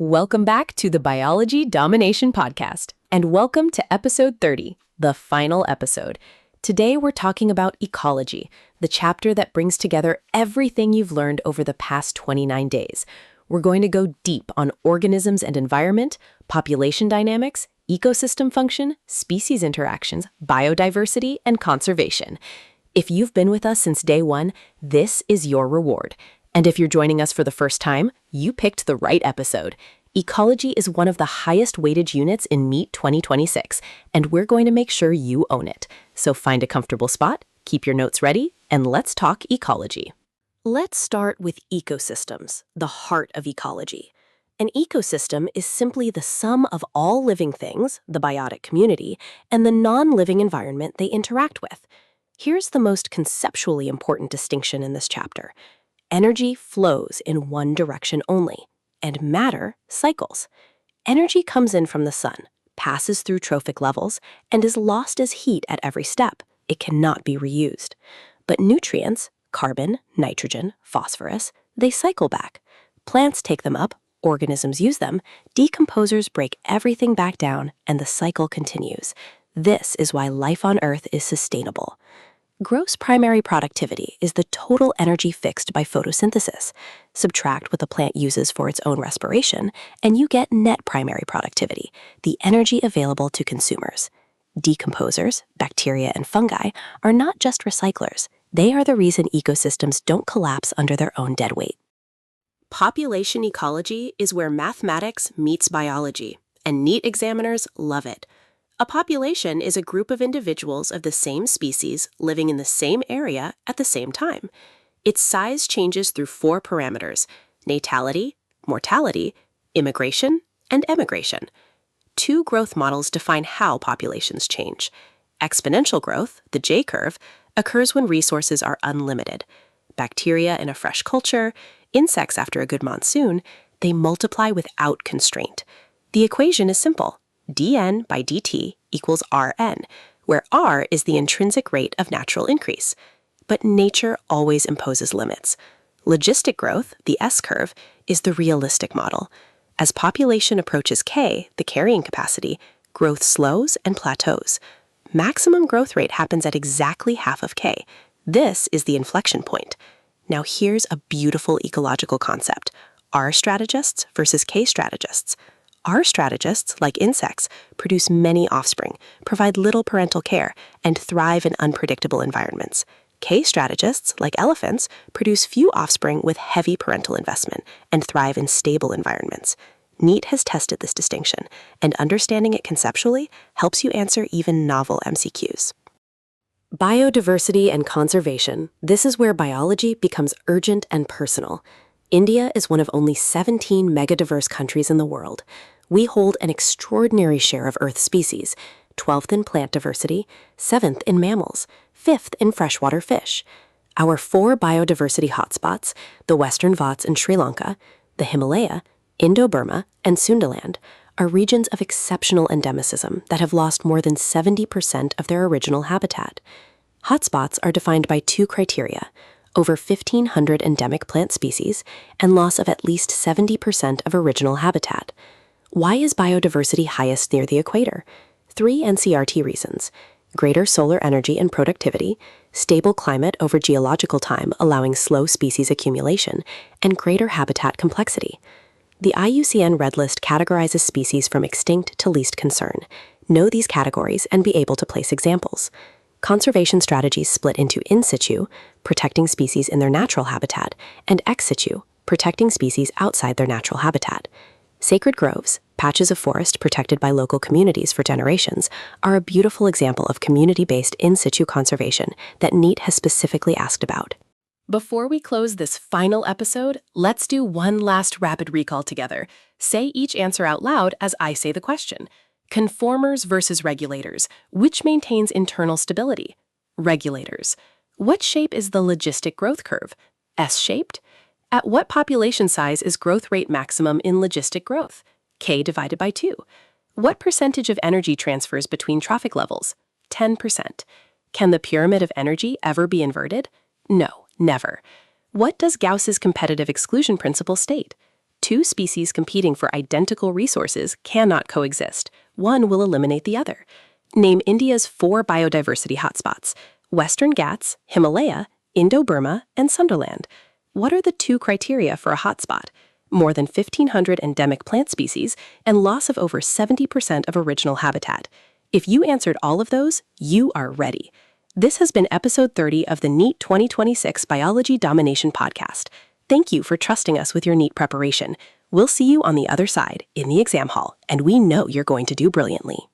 Welcome back to the Biology Domination Podcast, and welcome to episode 30, the final episode. Today we're talking about ecology, the chapter that brings together everything you've learned over the past 29 days. We're going to go deep on organisms and environment, population dynamics, ecosystem function, species interactions, biodiversity, and conservation. If you've been with us since day one, this is your reward. And if you're joining us for the first time, you picked the right episode. Ecology is one of the highest weighted units in NEET 2026, and we're going to make sure you own it. So find a comfortable spot, keep your notes ready, and let's talk ecology. Let's start with ecosystems, the heart of ecology. An ecosystem is simply the sum of all living things, the biotic community, and the non-living environment they interact with. Here's the most conceptually important distinction in this chapter. Energy flows in one direction only, and matter cycles. Energy comes in from the sun, passes through trophic levels, and is lost as heat at every step. It cannot be reused. But nutrients, carbon, nitrogen, phosphorus, they cycle back. Plants take them up, organisms use them, decomposers break everything back down, and the cycle continues. This is why life on Earth is sustainable. Gross primary productivity is the total energy fixed by photosynthesis. Subtract what the plant uses for its own respiration, and you get net primary productivity, the energy available to consumers. Decomposers, bacteria and fungi, are not just recyclers. They are the reason ecosystems don't collapse under their own dead weight. Population ecology is where mathematics meets biology, and NEET examiners love it. A population is a group of individuals of the same species living in the same area at the same time. Its size changes through 4 parameters: natality, mortality, immigration, and emigration. 2 growth models define how populations change. Exponential growth, the J-curve, occurs when resources are unlimited. Bacteria in a fresh culture, insects after a good monsoon, they multiply without constraint. The equation is simple. dN by dt equals Rn, where R is the intrinsic rate of natural increase. But nature always imposes limits. Logistic growth, the S-curve, is the realistic model. As population approaches K, the carrying capacity, growth slows and plateaus. Maximum growth rate happens at exactly half of K. This is the inflection point. Now here's a beautiful ecological concept: R strategists versus K strategists. R strategists, like insects, produce many offspring, provide little parental care, and thrive in unpredictable environments. K strategists, like elephants, produce few offspring with heavy parental investment and thrive in stable environments. NEET has tested this distinction, and understanding it conceptually helps you answer even novel MCQs. Biodiversity and conservation. This is where biology becomes urgent and personal. India is one of only 17 megadiverse countries in the world. We hold an extraordinary share of Earth species, 12th in plant diversity, 7th in mammals, 5th in freshwater fish. Our 4 biodiversity hotspots, the Western Ghats in Sri Lanka, the Himalaya, Indo-Burma, and Sundaland, are regions of exceptional endemicism that have lost more than 70% of their original habitat. Hotspots are defined by 2 criteria: over 1,500 endemic plant species, and loss of at least 70% of original habitat. Why is biodiversity highest near the equator? 3 NCERT reasons: greater solar energy and productivity, stable climate over geological time allowing slow species accumulation, and greater habitat complexity. The IUCN Red List categorizes species from extinct to least concern. Know these categories and be able to place examples. Conservation strategies split into in situ, protecting species in their natural habitat, and ex situ, protecting species outside their natural habitat. Sacred groves, patches of forest protected by local communities for generations, are a beautiful example of community-based in situ conservation that NEET has specifically asked about. Before we close this final episode, let's do one last rapid recall together. Say each answer out loud as I say the question. Conformers versus regulators. Which maintains internal stability? Regulators. What shape is the logistic growth curve? S-shaped? At what population size is growth rate maximum in logistic growth? K divided by 2. What percentage of energy transfers between trophic levels? 10%. Can the pyramid of energy ever be inverted? No, never. What does Gauss's competitive exclusion principle state? Two species competing for identical resources cannot coexist. One will eliminate the other. Name India's 4 biodiversity hotspots: Western Ghats, Himalaya, Indo-Burma, and Sunderland. What are the 2 criteria for a hotspot? More than 1,500 endemic plant species and loss of over 70% of original habitat. If you answered all of those, you are ready. This has been episode 30 of the NEET 2026 Biology Domination Podcast. Thank you for trusting us with your NEET preparation. We'll see you on the other side, in the exam hall, and we know you're going to do brilliantly.